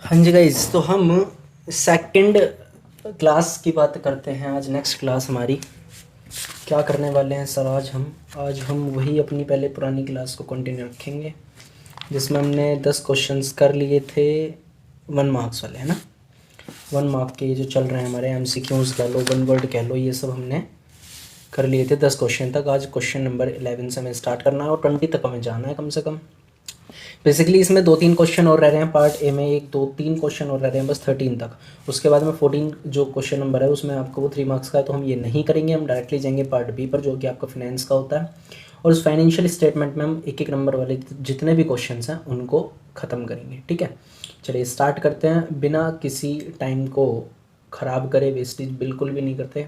हाँ जी गाइज, तो हम सेकंड क्लास की बात करते हैं। आज नेक्स्ट क्लास हमारी क्या करने वाले हैं सर? आज हम वही अपनी पहले पुरानी क्लास को कंटिन्यू रखेंगे जिसमें हमने 10 क्वेश्चंस कर लिए थे 1 मार्क्स वाले, है ना। 1 मार्क के जो चल रहे हैं हमारे MCQs कह लो, 1 वर्ड कह लो, ये सब हमने कर लिए थे 10 क्वेश्चन तक। आज क्वेश्चन नंबर 11 से हमें स्टार्ट करना है और 20 तक हमें जाना है कम से कम। बेसिकली इसमें 2-3 क्वेश्चन और रह रहे हैं पार्ट ए में, 1-2-3 क्वेश्चन और रह रहे हैं बस 13 तक। उसके बाद में 14 जो क्वेश्चन नंबर है उसमें आपको वो 3 मार्क्स का है, तो हम ये नहीं करेंगे। हम डायरेक्टली जाएंगे पार्ट बी पर जो कि आपका फाइनेंस का होता है, और उस फाइनेंशियल स्टेटमेंट में हम एक एक नंबर वाले जितने भी क्वेश्चन हैं उनको ख़त्म करेंगे। ठीक है, चलिए स्टार्ट करते हैं बिना किसी टाइम को ख़राब करे, वेस्टेज बिल्कुल भी नहीं करते।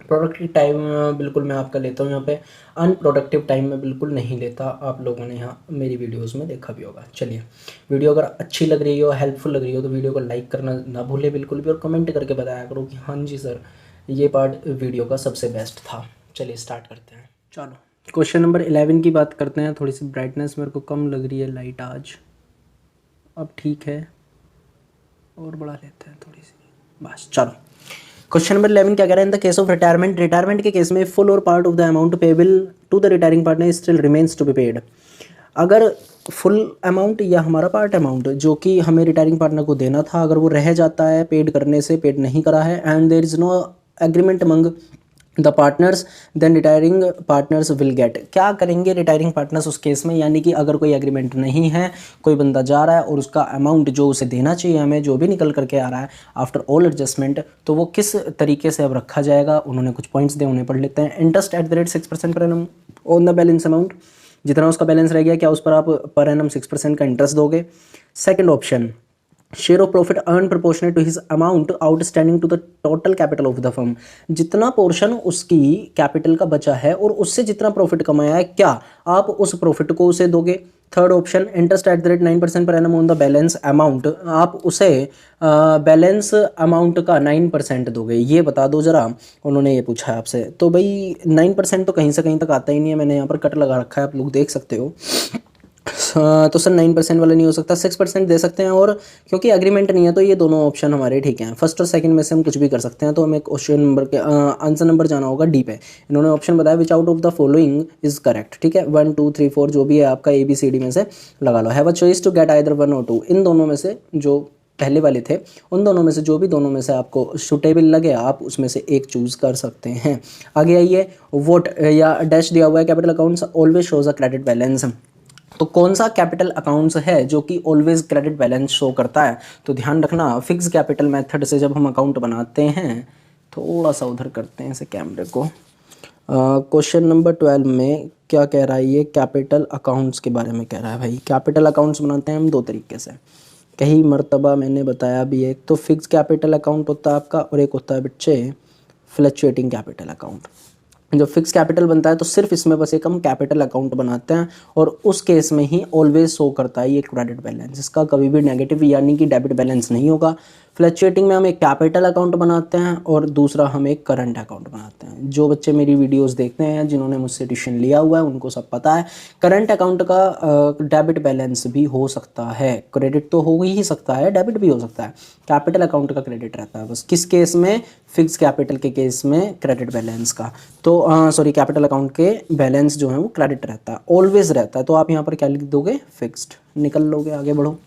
प्रोडक्टिव टाइम बिल्कुल मैं आपका लेता हूँ यहाँ पे, अनप्रोडक्टिव टाइम में बिल्कुल नहीं लेता। आप लोगों ने यहाँ मेरी वीडियोस में देखा भी होगा। चलिए, वीडियो अगर अच्छी लग रही हो, हेल्पफुल लग रही हो, तो वीडियो को लाइक करना ना भूले बिल्कुल भी, और कमेंट करके बताया करो कि हाँ जी सर ये पार्ट वीडियो का सबसे बेस्ट था। चलिए स्टार्ट करते हैं। चलो क्वेश्चन नंबर 11 की बात करते हैं। थोड़ी सी ब्राइटनेस मेरे को कम लग रही है, लाइट आज अब ठीक है, और बढ़ा लेते हैं थोड़ी सी बस। चलो क्वेश्चन नंबर 11 क्या कह रहा है? In the case of retirement के केस में फुल और part of the amount payable to the retiring partner still remains to be paid. अगर फुल अमाउंट या हमारा पार्ट अमाउंट जो कि हमें रिटायरिंग पार्टनर को देना था, अगर वो रह जाता है पेड करने से, पेड नहीं करा है, and there is no agreement among the partners, then retiring partners will get. क्या करेंगे रिटायरिंग पार्टनर्स उस केस में? यानी कि अगर कोई एग्रीमेंट नहीं है, कोई बंदा जा रहा है और उसका अमाउंट जो उसे देना चाहिए हमें, जो भी निकल करके आ रहा है आफ्टर ऑल एडजस्टमेंट, तो वो किस तरीके से अब रखा जाएगा? उन्होंने कुछ पॉइंट्स दे, उन्हें पढ़ लेते हैं। Interest at the rate 6% per annum on the balance amount. जितना उसका बैलेंस रह गया, क्या उस पर आप पर एनम 6% का इंटरेस्ट दोगे? Second option, share of profit earn proportionate to his amount outstanding to the total capital of the firm. जितना पोर्शन उसकी कैपिटल का बचा है और उससे जितना प्रॉफिट कमाया है, क्या आप उस प्रॉफिट को उसे दोगे? Third option, interest at the rate 9% per annum on the balance amount. आप उसे बैलेंस अमाउंट का 9% दोगे? ये बता दो जरा, उन्होंने ये पूछा है आपसे। तो भाई 9% तो कहीं से कहीं तक आता ही नहीं है, मैंने यहाँ पर कट लगा रखा है, आप लोग देख सकते हो। तो सर 9% वाला नहीं हो सकता, 6% दे सकते हैं, और क्योंकि एग्रीमेंट नहीं है तो ये दोनों ऑप्शन हमारे ठीक हैं। फर्स्ट और सेकंड में से हम कुछ भी कर सकते हैं। तो हमें क्वेश्चन नंबर के आंसर नंबर जाना होगा डी पे। इन्होंने ऑप्शन बताया विच out of the following is correct. ठीक है, 1 2 3 4 जो भी है आपका ABCD में से लगा लो। Have a choice to get either 1 और 2। इन दोनों में से जो पहले वाले थे, उन दोनों में से जो भी दोनों में से आपको सुटेबल लगे, आप उसमें से एक चूज कर सकते हैं। आगे आइए, वोट या डैश दिया हुआ है, capital accounts always shows a credit balance. तो कौन सा कैपिटल अकाउंट्स है जो कि ऑलवेज क्रेडिट बैलेंस शो करता है? तो ध्यान रखना, फिक्स कैपिटल मेथड से जब हम अकाउंट बनाते हैं, थोड़ा सा उधर करते हैं इसे कैमरे को। क्वेश्चन नंबर 12 में क्या कह रहा है? ये कैपिटल अकाउंट्स के बारे में कह रहा है। भाई कैपिटल अकाउंट्स बनाते हैं हम 2 तरीके से, कई मर्तबा मैंने बताया भी। एक तो फिक्स कैपिटल अकाउंट होता है आपका, और एक होता है बच्चे फ्लक्चुएटिंग कैपिटल अकाउंट। जब फिक्स कैपिटल बनता है तो सिर्फ इसमें बस एक हम कैपिटल अकाउंट बनाते हैं, और उस केस में ही ऑलवेज शो करता है ये क्रेडिट बैलेंस। इसका कभी भी नेगेटिव यानी कि डेबिट बैलेंस नहीं होगा। फ्लक्चुएटिंग में हम एक कैपिटल अकाउंट बनाते हैं और दूसरा हम एक करंट अकाउंट बनाते हैं। जो बच्चे मेरी वीडियोस देखते हैं, जिन्होंने मुझसे ट्यूशन लिया हुआ है, उनको सब पता है। करंट अकाउंट का डेबिट बैलेंस भी हो सकता है, क्रेडिट तो हो ही सकता है, डेबिट भी हो सकता है। कैपिटल अकाउंट का क्रेडिट रहता है बस किस केस में? फिक्स कैपिटल के केस में क्रेडिट बैलेंस का। तो सॉरी, कैपिटल अकाउंट के बैलेंस जो है वो क्रेडिट रहता है, ऑलवेज रहता है। तो आप यहाँ पर क्या लिख दोगे? फिक्स्ड। निकल लोगे, आगे बढ़ो।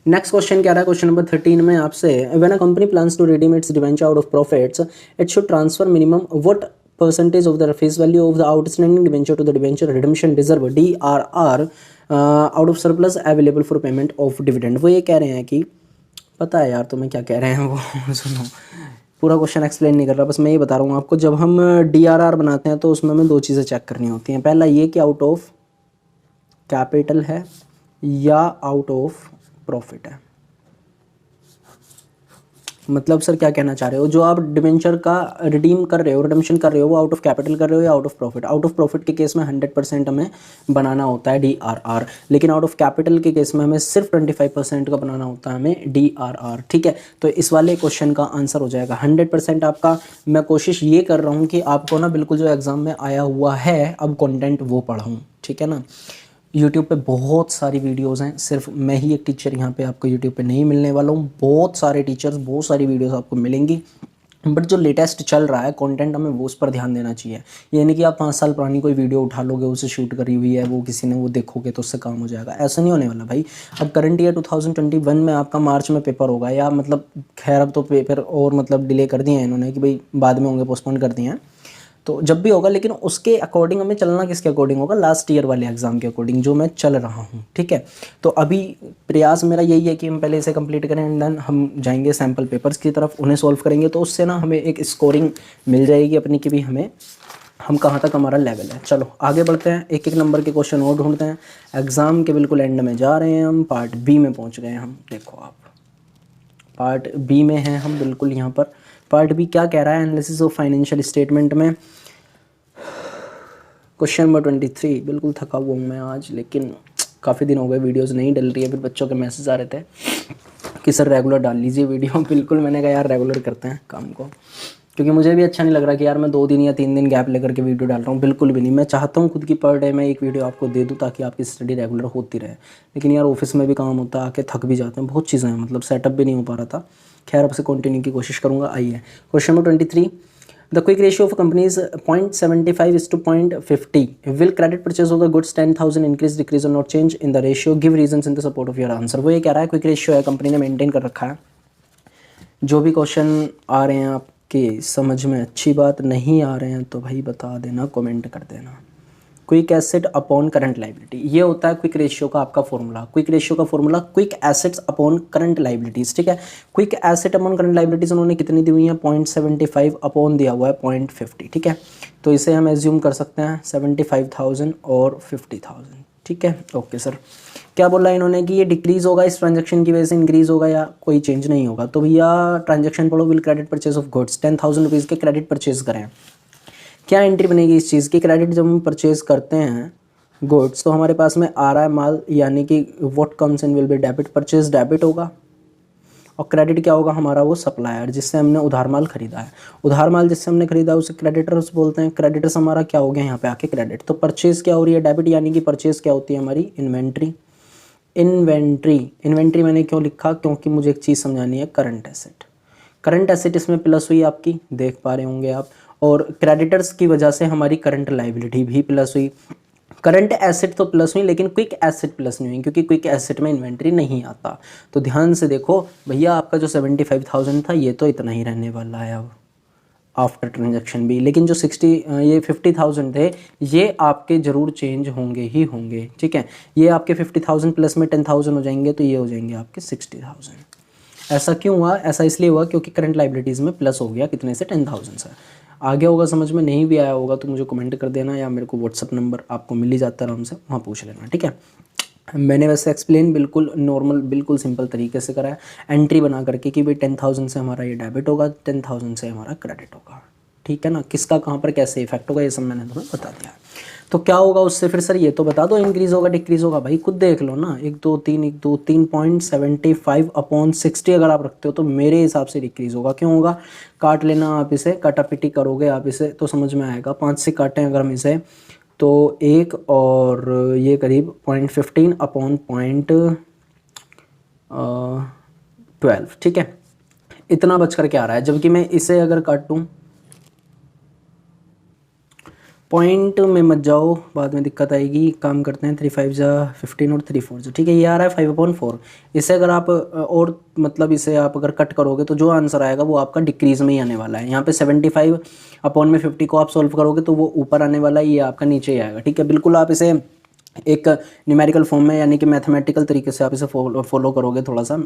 नेक्स्ट क्वेश्चन क्या रहा है? क्वेश्चन नंबर 13 में आपसे, when a company plans to redeem its debenture out of profits, it should transfer minimum what percentage of the face value of the outstanding debenture to the debenture redemption reserve DRR out of surplus available for payment of dividend. वो ये कह रहे हैं कि, पता है यार तुम्हें क्या कह रहे हैं वो सुनो, पूरा क्वेश्चन एक्सप्लेन नहीं कर रहा, बस मैं ये बता रहा हूँ आपको। जब हम DRR बनाते हैं तो उसमें हमें 2 चीज़ें चेक करनी होती हैं। पहला ये कि आउट ऑफ कैपिटल है या आउट ऑफ प्रॉफिट है। मतलब सर क्या कहना चाह रहे हो? जो आप डिवेंचर का रिडीम कर रहे हो, रिडेम्पशन कर रहे हो, वो आउट ऑफ कैपिटल कर रहे हो या out of profit? Out of profit के केस में 100% हमें बनाना होता है DRR, लेकिन आउट ऑफ कैपिटल के केस में हमें सिर्फ 25% का बनाना होता है हमें DRR। ठीक है, तो इस वाले क्वेश्चन का आंसर हो जाएगा 100% आपका। मैं कोशिश ये कर रहा हूँ कि आपको ना बिल्कुल जो एग्जाम में आया हुआ है अब कॉन्टेंट वो पढ़ाऊँ, ठीक है ना। यूट्यूब पे बहुत सारी वीडियोस हैं, सिर्फ मैं ही एक टीचर यहाँ पे आपको यूट्यूब पे नहीं मिलने वाला हूँ, बहुत सारे टीचर्स, बहुत सारी वीडियोस आपको मिलेंगी। बट जो लेटेस्ट चल रहा है कंटेंट, हमें वो उस पर ध्यान देना चाहिए। ये नहीं कि आप 5 साल पुरानी कोई वीडियो उठा लोगे, उसे शूट करी हुई है, वो किसी ने वो देखोगे तो उससे काम हो जाएगा, ऐसा नहीं होने वाला भाई। अब करंट ईयर 2021 में आपका मार्च में पेपर होगा, या मतलब खैर अब तो पेपर और मतलब डिले कर दिए हैं इन्होंने कि भाई बाद में होंगे, पोस्टपोन कर दिए हैं, तो जब भी होगा। लेकिन उसके अकॉर्डिंग हमें चलना किसके अकॉर्डिंग होगा? लास्ट ईयर वाले एग्जाम के अकॉर्डिंग जो मैं चल रहा हूँ, ठीक है। तो अभी प्रयास मेरा यही है कि हम पहले इसे कंप्लीट करें एंड देन हम जाएंगे सैम्पल पेपर्स की तरफ, उन्हें सॉल्व करेंगे, तो उससे ना हमें एक स्कोरिंग मिल जाएगी अपनी की भी हमें, हम कहाँ तक हमारा लेवल है। चलो आगे बढ़ते हैं, एक एक नंबर के क्वेश्चन और ढूंढते हैं। एग्ज़ाम के बिल्कुल एंड में जा रहे हैं हम, पार्ट बी में पहुँच गए हम। देखो आप पार्ट बी में हैं हम बिल्कुल यहाँ पर। पार्ट बी क्या कह रहा है? एनालिसिस ऑफ फाइनेंशियल स्टेटमेंट में क्वेश्चन नंबर 23। बिल्कुल थका हुआ हूँ मैं आज, लेकिन काफ़ी दिन हो गए वीडियोस नहीं डल रही है। फिर बच्चों के मैसेज आ रहे थे कि सर रेगुलर डाल लीजिए वीडियो। बिल्कुल मैंने कहा यार रेगुलर करते हैं काम को, क्योंकि मुझे भी अच्छा नहीं लग रहा कि यार मैं 2 दिन या 3 दिन गैप लेकर के वीडियो डाल रहा हूँ, बिल्कुल भी नहीं। मैं चाहता हूँ खुद की पर डे मैं एक वीडियो आपको दे दूँ ताकि आपकी स्टडी रेगुलर होती रहे, लेकिन यार ऑफिस में भी काम होता है, आके थक भी जाते हैं, बहुत चीज़ें हैं, मतलब सेटअप भी नहीं हो पा रहा था। खैर अब से कंटिन्यू की कोशिश करूँगा। आइए question number 23। The quick ratio of a company is 0.75 is to 0.50. Will credit purchase of the goods 10,000 increase, decrease or not change in the ratio? Give reasons in the support of your answer. वो ये कह रहा है quick ratio है, company ने maintain कर रखा है। जो भी क्वेश्चन आ रहे हैं आपके समझ में अच्छी बात नहीं आ रहे हैं तो भाई बता देना, कमेंट कर देना। Quick asset upon current liability, ये होता है क्विक रेशियो का आपका फॉर्मूला। क्विक रेशियो का formula quick assets upon current liabilities, ठीक है। Quick asset upon current liabilities उन्होंने कितनी दी हुई है? 0.75 अपॉन दिया हुआ है 0.50, ठीक है। तो इसे हम एज्यूम कर सकते हैं 75,000 और 50,000, ठीक है। ओके सर, क्या बोला इन्होंने कि ये डिक्रीज होगा इस ट्रांजेक्शन की वजह से, इंक्रीज होगा या कोई चेंज नहीं होगा? तो भैया ट्रांजेक्शन पढ़ो। Will credit purchase of goods 10,000 rupees के क्रेडिट परचेज करें। क्या एंट्री बनेगी इस चीज़ की? क्रेडिट जब हम परचेज करते हैं गुड्स तो हमारे पास में आ रहा है माल, यानी कि what comes in will be debit, purchase debit होगा, और क्रेडिट क्या होगा हमारा? वो सप्लायर जिससे हमने उधार माल खरीदा है। उधार माल जिससे हमने खरीदा है उसे क्रेडिटर्स बोलते हैं। क्रेडिटर्स हमारा क्या हो गया यहाँ पे आके? क्रेडिट। तो परचेज क्या हो रही है? डेबिट, यानी कि परचेज क्या होती है हमारी? इन्वेंट्री। इन्वेंट्री मैंने क्यों लिखा? क्योंकि मुझे एक चीज़ समझानी है, करंट एसेट। करंट एसेट इसमें प्लस हुई आपकी, देख पा रहे होंगे आप, और क्रेडिटर्स की वजह से हमारी करंट लाइबिलिटी भी प्लस हुई। करंट एसेट तो प्लस हुई लेकिन क्विक एसेट प्लस नहीं हुई, क्योंकि क्विक एसेट में इन्वेंट्री नहीं आता। तो ध्यान से देखो भैया, आपका जो 75,000 था ये तो इतना ही रहने वाला है अब आफ्टर ट्रांजेक्शन भी, लेकिन जो 50,000 थे ये आपके ज़रूर चेंज होंगे ही होंगे, ठीक है। ये आपके 50,000 प्लस में 10,000 हो जाएंगे, तो ये हो जाएंगे आपके 60,000। ऐसा क्यों हुआ? ऐसा इसलिए हुआ क्योंकि करंट लाइबिलिटीज़ में प्लस हो गया, कितने से? 10,000 से। आगे होगा समझ में, नहीं भी आया होगा तो मुझे कमेंट कर देना, या मेरे को व्हाट्सअप नंबर आपको मिल ही जाता है आराम से, वहाँ पूछ लेना, ठीक है। मैंने वैसे एक्सप्लेन बिल्कुल नॉर्मल, बिल्कुल सिंपल तरीके से करा है, एंट्री बना करके कि भाई 10,000 से हमारा ये डेबिट होगा, 10,000 से हमारा क्रेडिट होगा, ठीक है ना। किसका कहाँ पर कैसे इफेक्ट होगा ये सब मैंने तुम्हें बता दिया। तो क्या होगा उससे? फिर सर ये तो बता दो, इंक्रीज होगा डिक्रीज होगा, भाई खुद देख लो ना। 1 2 3 0.75 अपॉन 60 अगर आप रखते हो तो मेरे हिसाब से डिक्रीज होगा। क्यों होगा? काट लेना आप इसे, काटापिटी करोगे आप इसे तो समझ में आएगा। 5 से काटें अगर हम इसे तो 1, और ये करीब 0.15 अपॉन 0.12, ठीक है। इतना बच कर के आ रहा है, जबकि मैं इसे अगर काटूं, पॉइंट में मत जाओ बाद में दिक्कत आएगी। काम करते हैं 3 5 जा 15 और 3 4 जा, ठीक है। ये आ रहा है 5/4। इसे अगर आप और मतलब इसे आप अगर कट करोगे तो जो आंसर आएगा वो आपका डिक्रीज में ही आने वाला है। यहाँ पे 75 अपॉन में 50 को आप सॉल्व करोगे तो वो ऊपर आने वाला है, ये आपका नीचे ही आएगा, ठीक है। बिल्कुल आप इसे एक न्यूमेरिकल फॉर्म में, यानी कि मैथमेटिकल तरीके से आप इसे फॉलो करोगे थोड़ा सा,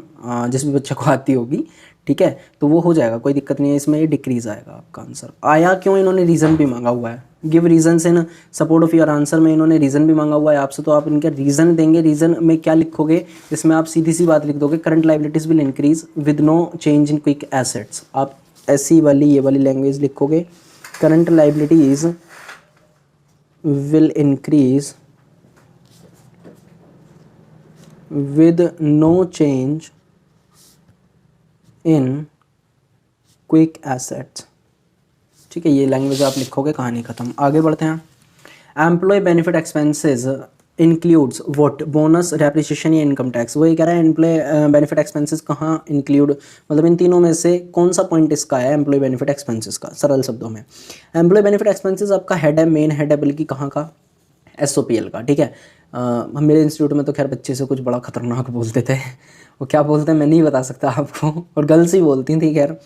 जिस भी बच्चे को आती होगी, ठीक है, तो वो हो जाएगा, कोई दिक्कत नहीं है। इसमें ये डिक्रीज आएगा आपका आंसर। आया क्यों? इन्होंने रीज़न भी मांगा हुआ है, give reason in support of your answer में इन्होंने रीज़न भी मांगा हुआ है आपसे, तो आप इनका रीज़न देंगे। रीज़न में क्या लिखोगे? इसमें आप सीधी सी बात लिख दोगे, current liabilities will increase with no change in quick assets. आप ऐसी वाली ये वाली लैंग्वेज लिखोगे, current liabilities will increase with no change in quick assets, ठीक है। ये लैंग्वेज आप लिखोगे, कहानी खत्म। आगे बढ़ते हैं। Employ benefit expenses includes what, bonus, depreciation या इनकम टैक्स। वो ये कह रहा है एम्प्लॉय बेनिफिट एक्सपेंसेस कहाँ इंक्लूड, मतलब इन तीनों में से कौन सा पॉइंट इसका है एम्प्लॉय बेनिफिट एक्सपेंसेस का। सरल शब्दों में एम्प्लॉय बेनिफिट एक्सपेंसेस आपका हेड है, मेन हेड है, बल्कि कहाँ का, SOPL का, ठीक है। हम मेरे इंस्टीट्यूट में तो खैर बच्चे से कुछ बड़ा खतरनाक बोलते थे, वो क्या बोलते हैं मैं नहीं बता सकता आपको, और गर्ल्स ही बोलती थी। खैर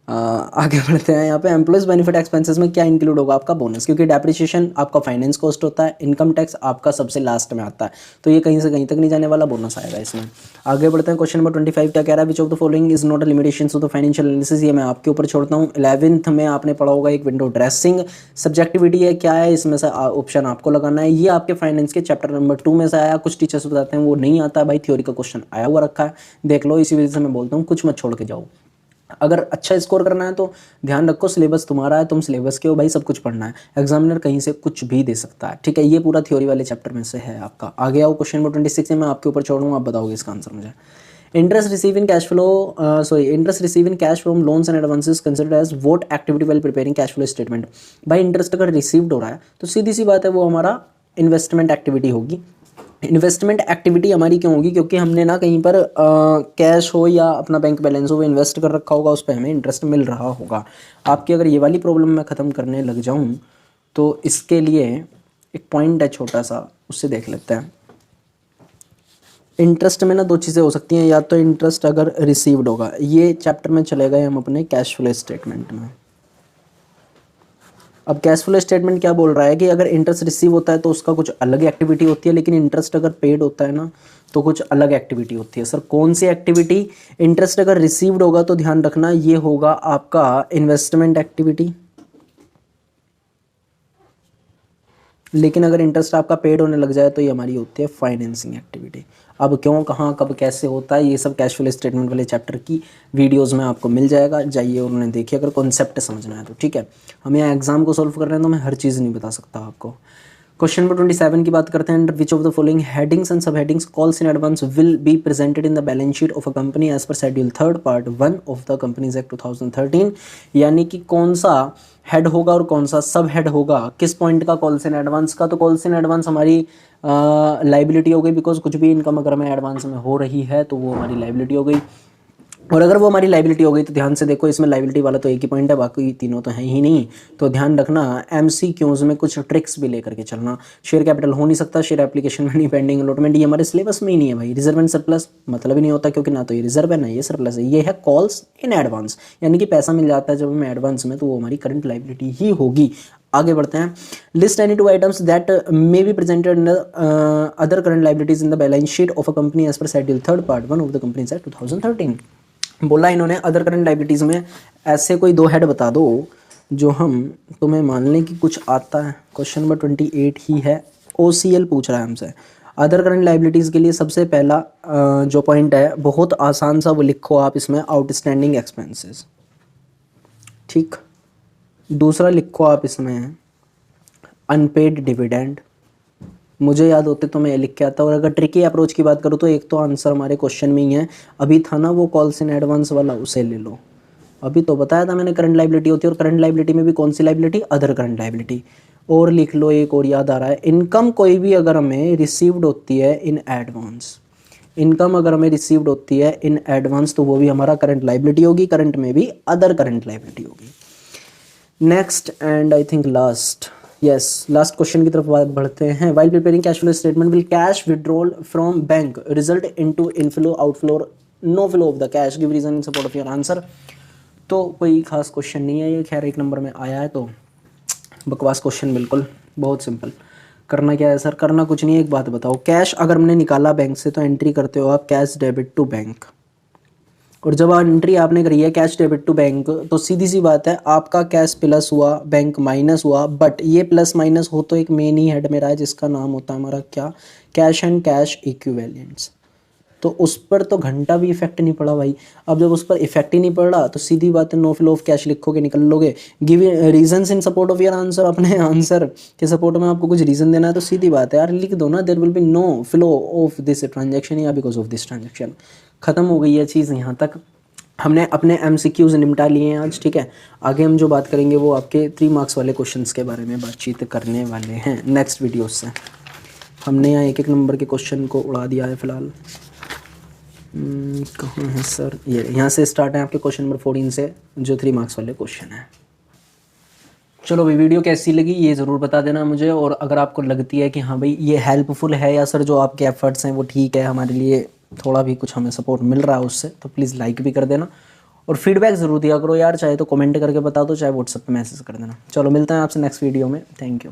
आगे बढ़ते हैं। यहाँ पे एम्प्लॉयज़ बेनिफिट एक्सपेंसेस में क्या इंक्लूड होगा, आपका बोनस, क्योंकि डेप्रिसिएशन आपका फाइनेंस कॉस्ट होता है, इनकम टैक्स आपका सबसे लास्ट में आता है, तो ये कहीं से कहीं तक नहीं जाने वाला, बोनस आएगा इसमें। आगे बढ़ते हैं। क्वेश्चन नंबर 25 क्या कह रहा है, विच of the following is not a limitation of the financial analysis. ये मैं आपके ऊपर छोड़ता हूँ। 11th में आपने पढ़ा होगा एक विंडो ड्रेसिंग, सब्जेक्टिविटी है क्या है, इसमें से ऑप्शन आपको लगाना है। ये आपके फाइनेंस के चैप्टर नंबर 2 में से आया, कुछ टीचर्स बताते हैं वो नहीं आता है भाई, थ्योरी का क्वेश्चन आया हुआ रखा है, देख लो। इसी वजह से मैं बोलता हूँ कुछ मत छोड़ के जाओ। अगर अच्छा स्कोर करना है तो ध्यान रखो, सिलेबस तुम्हारा है, तुम सिलेबस के हो भाई, सब कुछ पढ़ना है। एग्जामिनर कहीं से कुछ भी दे सकता है, ठीक है। ये पूरा थ्योरी वाले चैप्टर में से है आपका। आगे आओ, क्वेश्चन नंबर 26 में मैं आपके ऊपर छोड़ूंगा, आप बताओगे इसका आंसर मुझे। Interest receive in cash flow, interest receive in cash from loans and advances considered as what activity while preparing cash flow statement. भाई इंटरेस्ट अगर रिसीव्ड हो रहा है तो सीधी सी बात है वो हमारा इन्वेस्टमेंट एक्टिविटी होगी। इन्वेस्टमेंट एक्टिविटी हमारी क्यों होगी, क्योंकि हमने ना कहीं पर कैश हो या अपना बैंक बैलेंस हो वो इन्वेस्ट कर रखा होगा, उस पर हमें इंटरेस्ट मिल रहा होगा। आपकी अगर ये वाली प्रॉब्लम मैं ख़त्म करने लग जाऊं तो इसके लिए एक पॉइंट है छोटा सा, उससे देख लेते हैं। इंटरेस्ट में ना दो चीज़ें हो सकती हैं, या तो इंटरेस्ट अगर रिसीव्ड होगा, ये चैप्टर में चले गए हम अपने कैश फ्लो स्टेटमेंट में। अब कैश फ्लो स्टेटमेंट क्या बोल रहा है कि अगर इंटरेस्ट रिसीव होता है तो उसका कुछ अलग एक्टिविटी होती है, लेकिन इंटरेस्ट अगर पेड होता है ना तो कुछ अलग एक्टिविटी होती है। सर कौन सी एक्टिविटी, इंटरेस्ट अगर रिसीव्ड होगा तो ध्यान रखना ये होगा आपका इन्वेस्टमेंट एक्टिविटी, लेकिन अगर इंटरेस्ट आपका पेड होने लग जाए तो ये हमारी होती है फाइनेंसिंग एक्टिविटी। अब क्यों, कहाँ, कब, कैसे होता है, ये सब कैश फ्लो स्टेटमेंट वाले चैप्टर की वीडियोस में आपको मिल जाएगा, जाइए और उन्हें देखिए अगर कॉन्सेप्ट समझना है तो, ठीक है। हम यहाँ एग्जाम को सॉल्व कर रहे हैं तो मैं हर चीज़ नहीं बता सकता आपको। क्वेश्चन नंबर 27 की बात करते हैं। Which of the following headings and sub headings calls in advance will be presented in the balance sheet of a company as per schedule 3 part 1 of the companies act 2013। यानी कि कौन सा head होगा और कौन सा सब हेड होगा, किस पॉइंट का, कॉल्स इन एडवांस का। तो कॉल्स इन एडवांस हमारी लाइबिलिटी हो गई, बिकॉज कुछ भी इनकम अगर हमें एडवांस में हो रही है तो वो हमारी लाइबिलिटी हो गई। और अगर वो हमारी लाइबिलिटी हो गई तो ध्यान से देखो, इसमें लाइबिलिटी वाला तो एक ही पॉइंट है, बाकी तीनों तो है ही नहीं। तो ध्यान रखना MCQs में कुछ ट्रिक्स भी लेकर के चलना। शेयर कैपिटल हो नहीं सकता, शेयर एप्लीकेशन में नहीं, पेंडिंग अलॉटमेंट ये हमारे सिलेबस में ही नहीं है भाई। रिजर्व एंड सरप्लस मतलब ही नहीं होता, क्योंकि ना तो ये रिजर्व है ना ये सरप्लस है। ये है कॉल्स इन एडवांस, यानी कि पैसा मिल जाता है जब हमें एडवांस में, तो वो हमारी करंट लाइबिलिटी ही होगी। आगे बढ़ते हैं। List any two items that may be presented in other current liabilities in the balance sheet of a company as per schedule 3 part 1 of the companies act 2013। बोला इन्होंने अदर करंट लाइबिलिटीज़ में ऐसे कोई दो हेड बता दो जो हम तुम्हें मान लें कि कुछ आता है। क्वेश्चन नंबर 28 ही है, OCL पूछ रहा है हमसे। अदर करंट लाइबिलिटीज़ के लिए सबसे पहला जो पॉइंट है बहुत आसान सा, वो लिखो आप इसमें आउटस्टैंडिंग एक्सपेंसेस, ठीक। दूसरा लिखो आप इसमें अनपेड डिविडेंड, मुझे याद होते तो मैं ये लिख के आता। और अगर ट्रिकी अप्रोच की बात करूँ तो एक तो आंसर हमारे क्वेश्चन में ही है, अभी था ना वो कॉल्स इन एडवांस वाला, उसे ले लो। अभी तो बताया था मैंने करंट लाइबिलिटी होती है, और करंट लाइबिलिटी में भी कौन सी लाइबिलिटी, अदर करंट लाइबिलिटी। और लिख लो एक और याद आ रहा है, इनकम कोई भी अगर हमें रिसीव्ड होती है इन एडवांस, इनकम अगर हमें रिसीव्ड होती है इन एडवांस तो वो भी हमारा करंट लाइबिलिटी होगी, करंट में भी अदर करंट लाइबिलिटी होगी। Next and I think last, yes last question की तरफ बढ़ते हैं। While preparing cash flow statement will cash withdrawal from bank result into inflow outflow no flow of the cash, give reason in support of your answer. तो कोई खास question नहीं है ये, खैर एक नंबर में आया है तो बकवास क्वेश्चन, बिल्कुल बहुत सिंपल। करना क्या है सर, करना कुछ नहीं है। एक बात बताओ, कैश अगर हमने निकाला बैंक से तो एंट्री करते हो आप कैश डेबिट टू बैंक, और जब एंट्री आपने करी है कैश डेबिट टू बैंक तो सीधी सी बात है आपका कैश प्लस हुआ, बैंक माइनस हुआ। बट ये प्लस माइनस हो तो एक मेन ही हेड मेरा है जिसका नाम होता है हमारा क्या, कैश एंड कैश इक्विवेलेंट्स। तो उस पर तो घंटा भी इफेक्ट नहीं पड़ा भाई। अब जब उस पर इफेक्ट ही नहीं पड़ रहा तो सीधी बात है नो फ्लो ऑफ कैश लिखोगे निकल लोगे। Give reasons in support of your answer, अपने आंसर के सपोर्ट में आपको कुछ रीजन देना है तो सीधी बात है यार लिख दो ना, there will be no flow of this transaction या बिकॉज ऑफ दिस ट्रांजेक्शन। खत्म हो गई है चीज़ यहाँ तक। हमने अपने MCQs निपटा लिए हैं आज, ठीक है। आगे हम जो बात करेंगे वो आपके 3 मार्क्स वाले क्वेश्चंस के बारे में बातचीत करने वाले हैं नेक्स्ट वीडियो से। हमने यहाँ एक एक नंबर के क्वेश्चन को उड़ा दिया है फ़िलहाल। कहाँ है सर, ये यहाँ से स्टार्ट है आपके क्वेश्चन नंबर 14 से, जो 3 मार्क्स वाले क्वेश्चन है। चलो भाई, वीडियो कैसी लगी ये ज़रूर बता देना मुझे, और अगर आपको लगती है कि हाँ भाई ये हेल्पफुल है, या सर जो आपके एफर्ट्स हैं वो ठीक है, हमारे लिए थोड़ा भी कुछ हमें सपोर्ट मिल रहा है उससे, तो प्लीज़ लाइक भी कर देना और फीडबैक ज़रूर दिया करो यार, चाहे तो कमेंट करके बता दो, चाहे व्हाट्सएप पे मैसेज कर देना। चलो मिलते हैं आपसे नेक्स्ट वीडियो में, थैंक यू।